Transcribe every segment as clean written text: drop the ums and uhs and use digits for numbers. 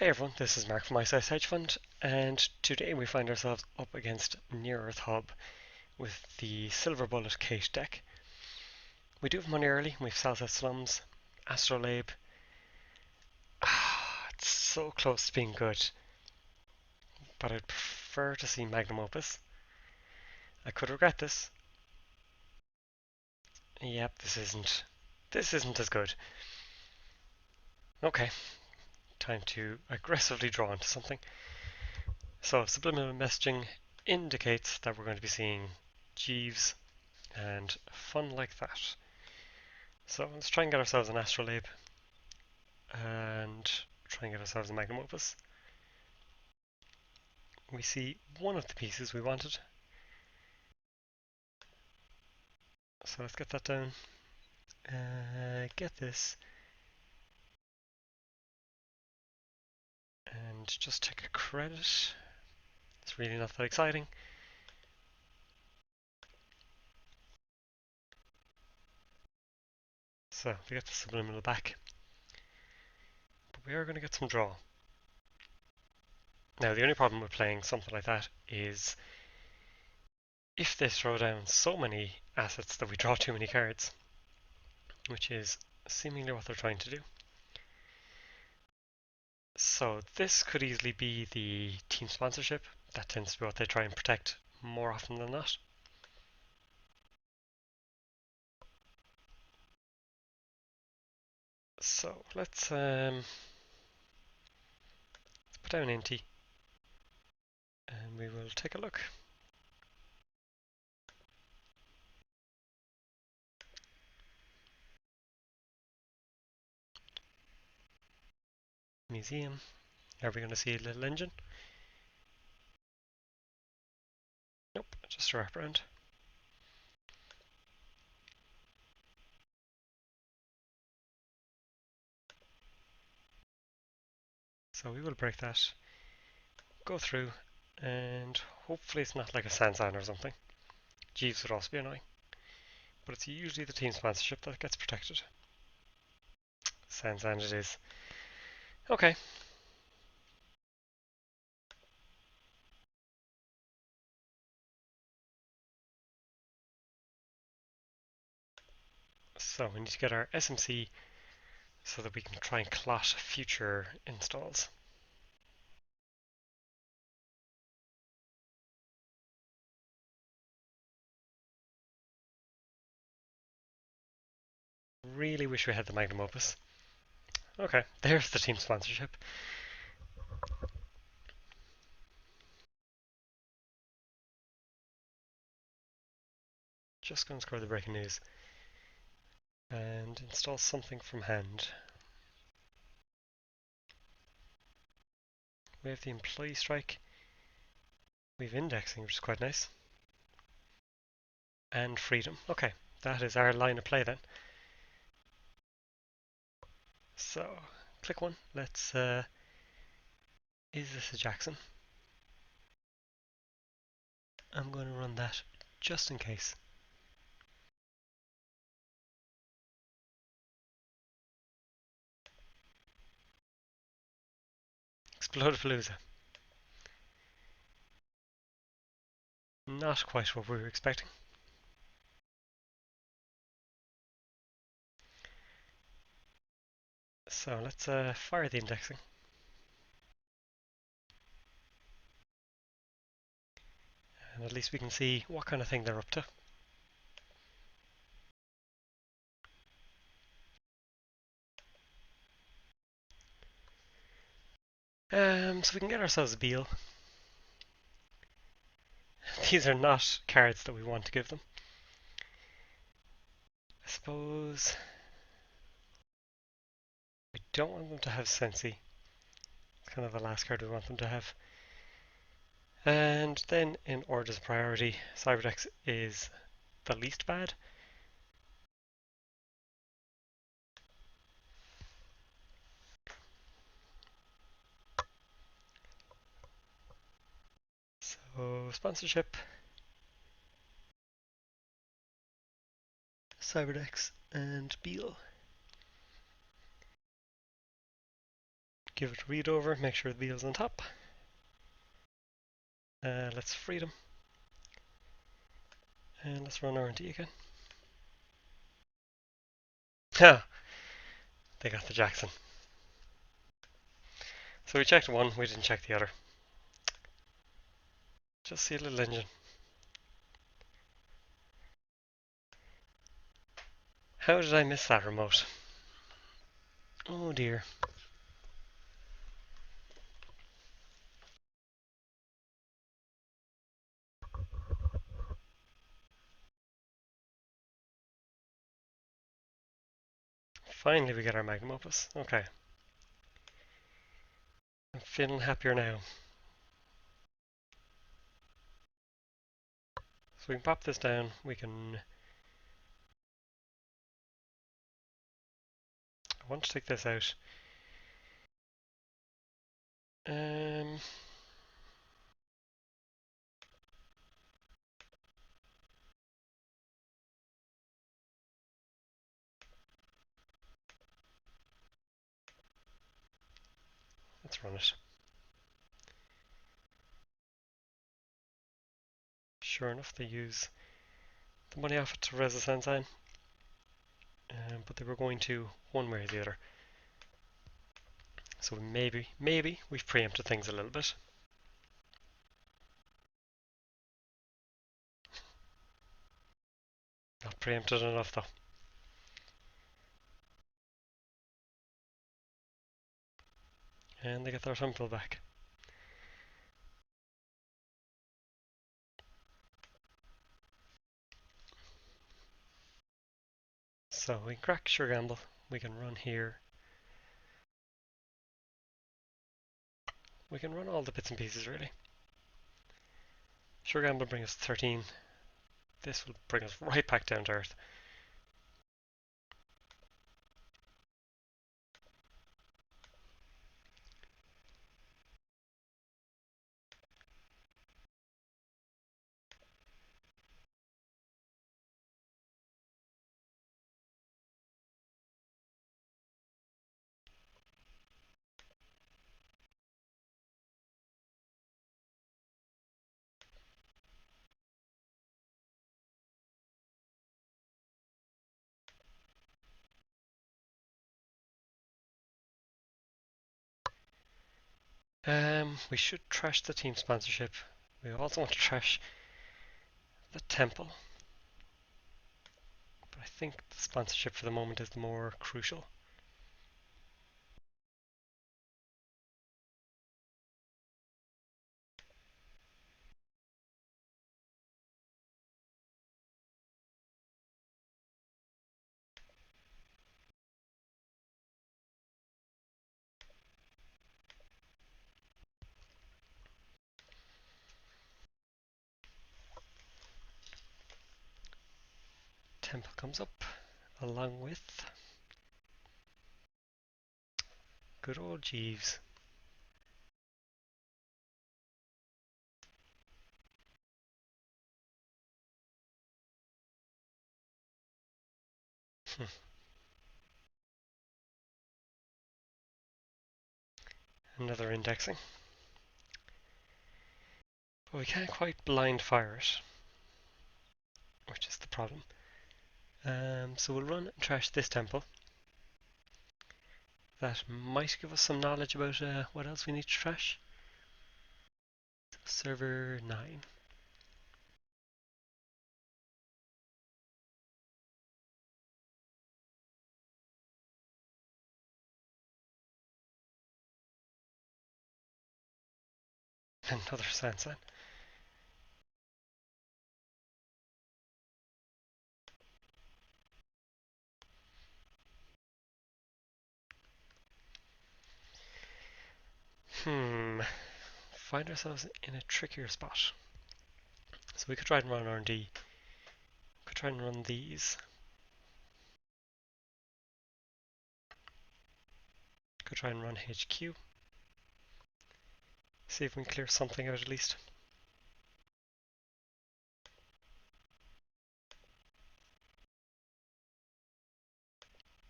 Hey everyone, this is Mark from iSize Hedge Fund, and today we find ourselves up against Near Earth Hub with the Silver Bullet Kate deck. We do have money early, we have Salsa Slums, Astrolabe. It's so close to being good, but I'd prefer to see Magnum Opus. I could regret this. Yep, this isn't as good. Okay, time to aggressively draw into something. So subliminal messaging indicates that we're going to be seeing Jeeves and fun like that. So let's try and get ourselves an Astrolabe and try and get ourselves a Magnum Opus. We see one of the pieces we wanted. So let's get that down. Get this. And just take a credit. It's really not that exciting. So we get the subliminal back. But we are going to get some draw. Now the only problem with playing something like that is if they throw down so many assets that we draw too many cards, which is seemingly what they're trying to do. So this could easily be the team sponsorship. That tends to be what they try and protect more often than not. So let's put down Inti and we will take a look. Museum. Are we going to see a little engine? Nope, just a wraparound. So we will break that, go through, and hopefully it's not like a Sansan or something. Jeeves would also be annoying. But it's usually the team sponsorship that gets protected. Sansan it is. Okay. So we need to get our SMC so that we can try and clot future installs. Really wish we had the Magnum Opus. Okay, there's the team sponsorship. Just going to score the breaking news and install something from hand. We have the employee strike. We have indexing, which is quite nice. And freedom. Okay, that is our line of play then. So, click one. Let's, is this a Jackson? I'm going to run that just in case. Explodapalooza. Not quite what we were expecting. So let's fire the indexing. And at least we can see what kind of thing they're up to. So we can get ourselves a Beal. These are not cards that we want to give them. I suppose we don't want them to have Sensi. It's kind of the last card we want them to have. And then in order of priority, Cyberdex is the least bad. So sponsorship, Cyberdex, and Beal. Give it a read over, make sure the wheel's on top. Let's free them. And let's run R&D again. Ha! They got the Jackson. So we checked one, we didn't check the other. Just see a little engine. How did I miss that remote? Oh dear. Finally we get our magnum opus. Okay. I'm feeling happier now. So we can pop this down, we can... I want to take this out. Um... Let's run it. Sure enough, they use the money off it to res the sound sign. But they were going to one way or the other. So maybe we've preempted things a little bit. Not preempted enough though. And they get their temple back. So we can crack Sure Gamble. We can run here. We can run all the bits and pieces really. Sure Gamble bring us 13. This will bring us right back down to earth. We should trash the team sponsorship. We also want to trash the temple. But I think the sponsorship for the moment is the more crucial. Temple comes up along with good old Jeeves. Another indexing. But we can't quite blind fire it, which is the problem. So we'll run and trash this temple. That might give us some knowledge about what else we need to trash. So server 9. Another Sansan. Find ourselves in a trickier spot. So we could try and run R&D. Could try and run these. Could try and run HQ. See if we can clear something out at least.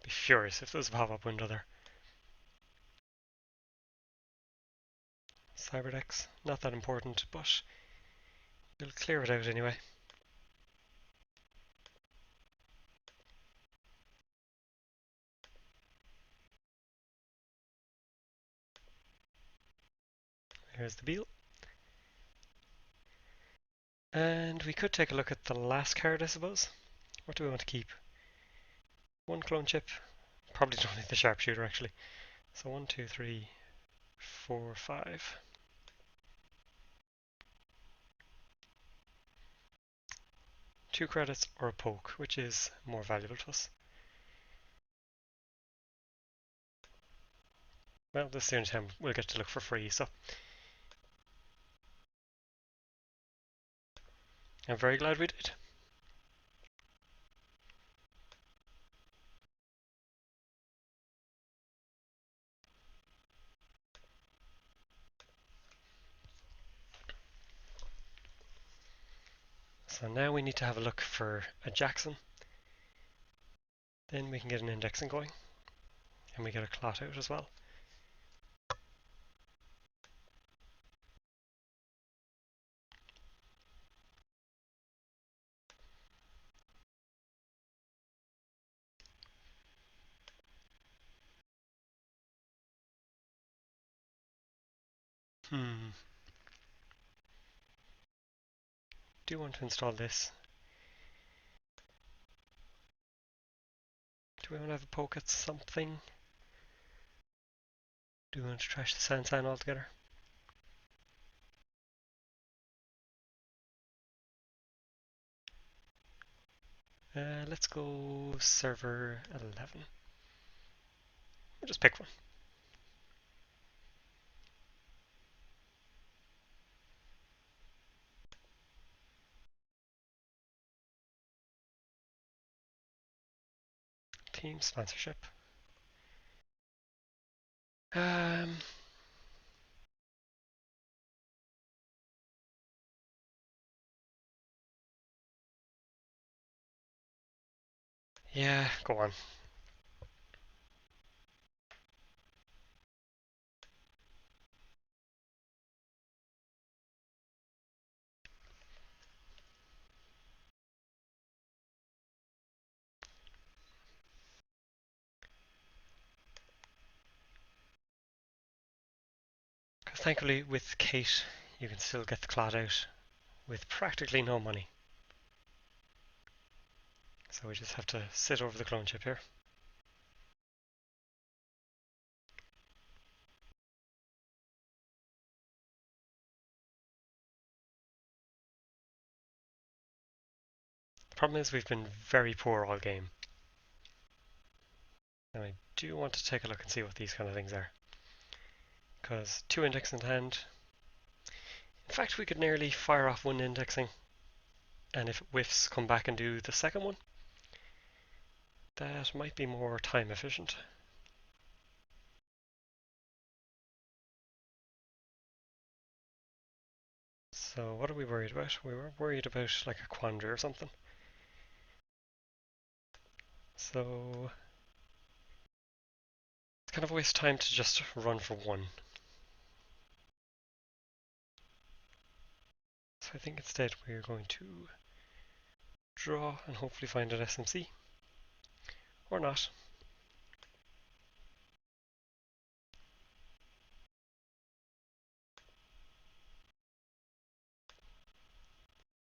Be furious if there's a pop-up window there. Cyberdex, not that important, but we'll clear it out anyway. Here's the Beal. And we could take a look at the last card, I suppose. What do we want to keep? One clone chip. Probably don't need the sharpshooter, actually. So 1, 2, 3, 4, 5. Two credits or a poke, which is more valuable to us. Well, this is the only time we'll get to look for free, so I'm very glad we did. So now we need to have a look for a Jackson. Then we can get an indexing going. And we get a clot out as well. Do you want to install this? Do we want to have a poke at something? Do we want to trash the sound sign altogether? Let's go server 11. We'll just pick one. Team sponsorship. Yeah, go on. Because thankfully with Kate you can still get the clot out with practically no money. So we just have to sit over the clone chip here. The problem is we've been very poor all game. And I do want to take a look and see what these kind of things are. Because 2 index in hand. In fact, we could nearly fire off 1 indexing. And if it whiffs, come back and do the second one. That might be more time efficient. So what are we worried about? We were worried about like a quandary or something. So it's kind of a waste of time to just run for 1. So I think instead we're going to draw and hopefully find an SMC. Or not.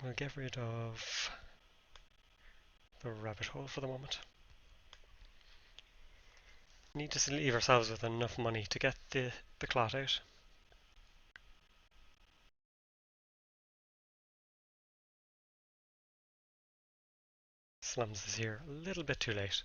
We'll get rid of the rabbit hole for the moment. Need to leave ourselves with enough money to get the clot out. Slums is here a little bit too late.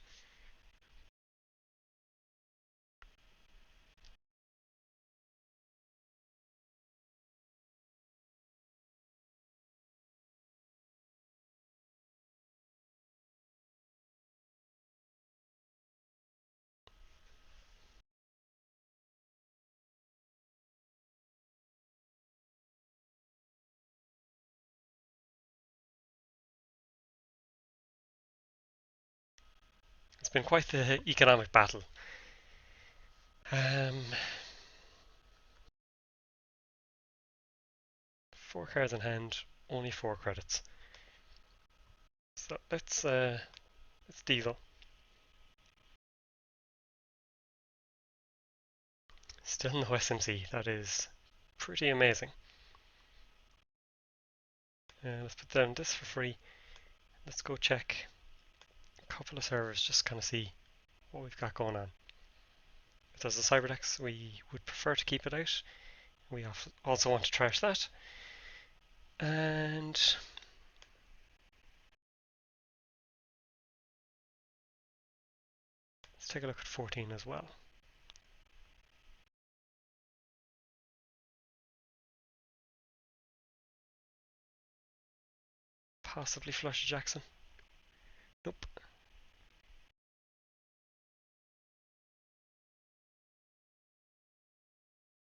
It's been quite the economic battle. 4 cards in hand, only 4 credits. So let's diesel. Still no SMC. That is pretty amazing. Let's put down this for free. Let's go check a couple of servers, just kind of see what we've got going on. If there's a Cyberdex, we would prefer to keep it out. We also want to trash that. And let's take a look at 14 as well. Possibly Flush Jackson. Nope.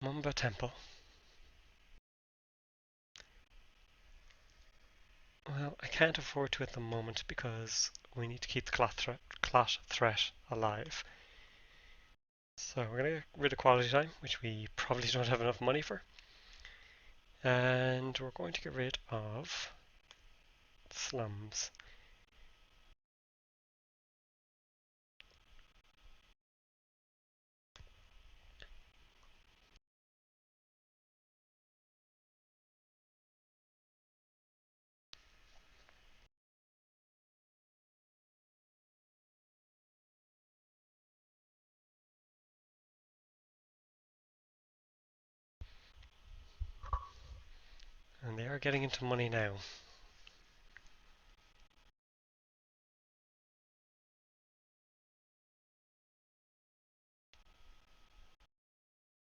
Mumba Temple. Well, I can't afford to at the moment because we need to keep the clot threat alive. So we're going to get rid of quality time, which we probably don't have enough money for. And we're going to get rid of slums. And they are getting into money now.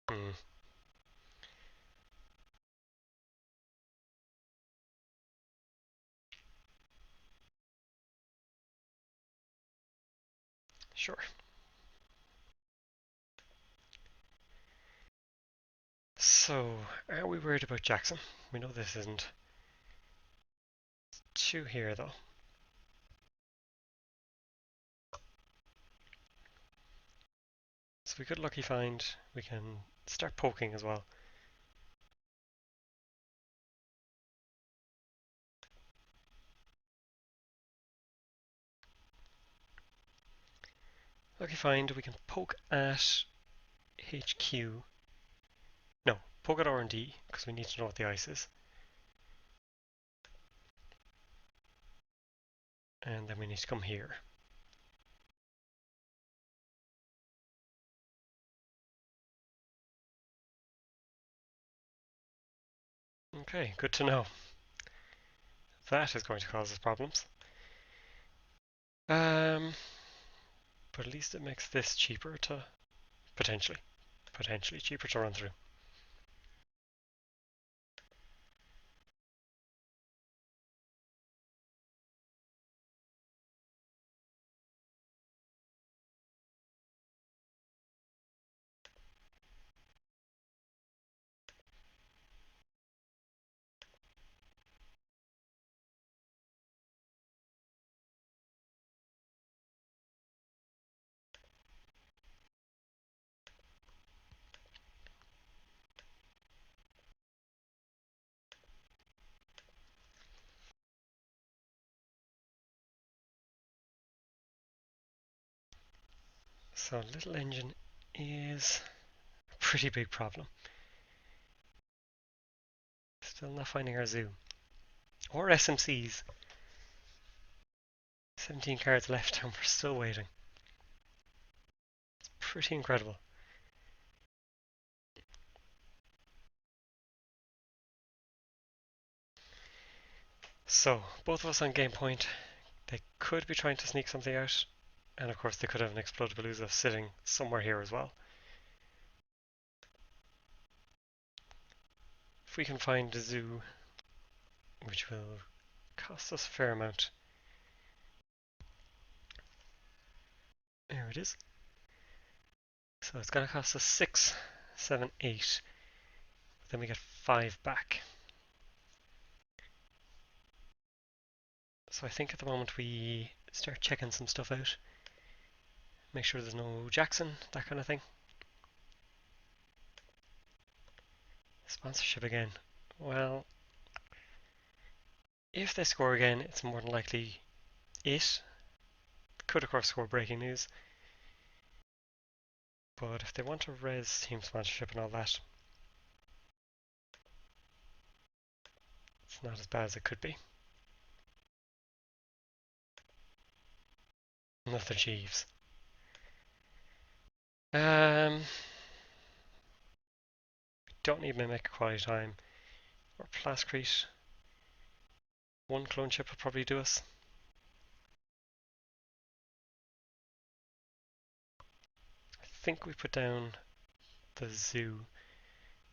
Hmm. Sure. So, are we worried about Jackson? We know this isn't 2 here though. So we could lucky find, we can start poking as well. Lucky find, we can poke at HQ. No, poke at R&D, because we need to know what the ice is. And then we need to come here. Okay, good to know. That is going to cause us problems. But at least it makes this cheaper to, potentially cheaper to run through. So little engine is a pretty big problem. Still not finding our zoo. Or SMCs. 17 cards left and we're still waiting. It's pretty incredible. So, both of us on game point. They could be trying to sneak something out. And of course they could have an Explodapalooza sitting somewhere here as well. If we can find a zoo, which will cost us a fair amount. There it is. So it's going to cost us 6, 7, 8. Then we get 5 back. So I think at the moment we start checking some stuff out. Make sure there's no Jackson, that kind of thing. Sponsorship again. Well, If they score again, it's more than likely it. Could of course score breaking news. But if they want to res team sponsorship and all that, it's not as bad as it could be. Another Jeeves. Don't need Mimic Quiet Time or Plascrete. One clone chip will probably do us. I think we put down the zoo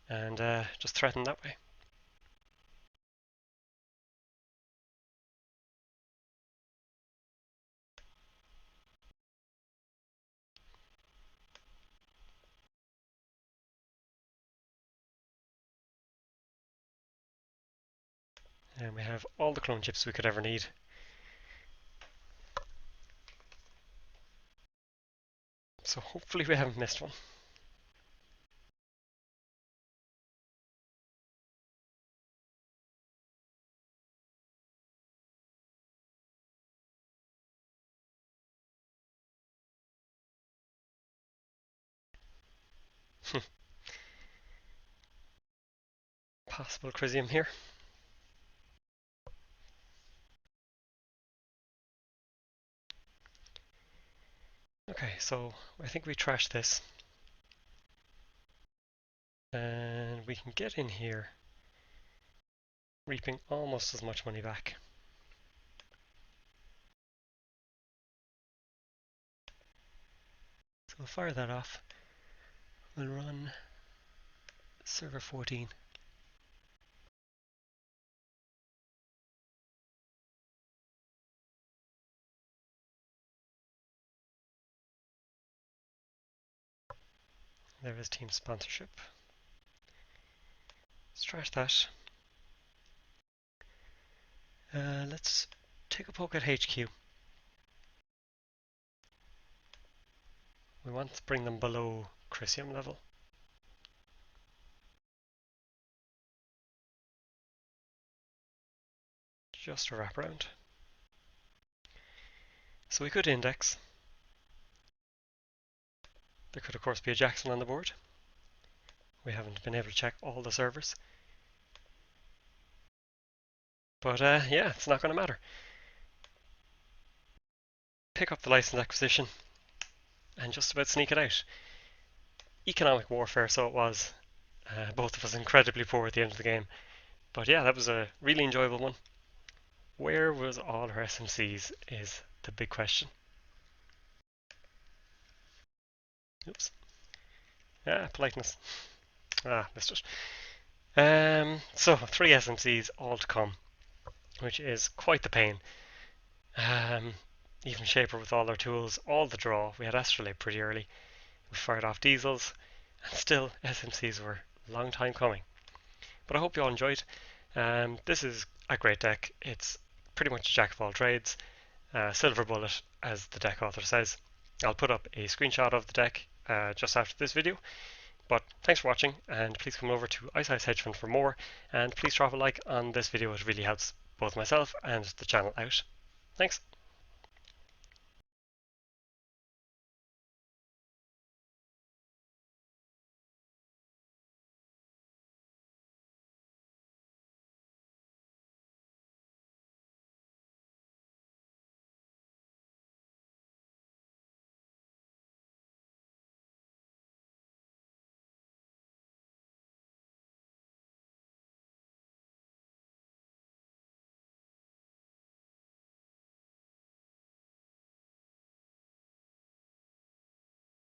and just threaten that way. And we have all the clone chips we could ever need. So hopefully we haven't missed one. Possible Crisium here. Okay, so I think we trash this. And we can get in here, reaping almost as much money back. So we'll fire that off. We'll run server 14. There is team sponsorship. Let's trash that. Let's take a poke at HQ. We want to bring them below Crisium level. Just a wraparound. So we could index. There could of course be a Jackson on the board. We haven't been able to check all the servers. But yeah, it's not going to matter. Pick up the license acquisition and just about sneak it out. Economic warfare, so it was. Both of us incredibly poor at the end of the game. But yeah, that was a really enjoyable one. Where was all our SMCs is the big question. Oops. Politeness. Missed it. So 3 SMCs all to come, which is quite the pain. Even Shaper with all their tools, all the draw. We had Astrolabe pretty early. We fired off diesels, and still SMCs were a long time coming. But I hope you all enjoyed. This is a great deck. It's pretty much a jack of all trades. Silver bullet, as the deck author says. I'll put up a screenshot of the deck just after this video. But thanks for watching, and please come over to Ice Ice Hedge Fund for more, and please drop a like on this video. It really helps both myself and the channel out. Thanks.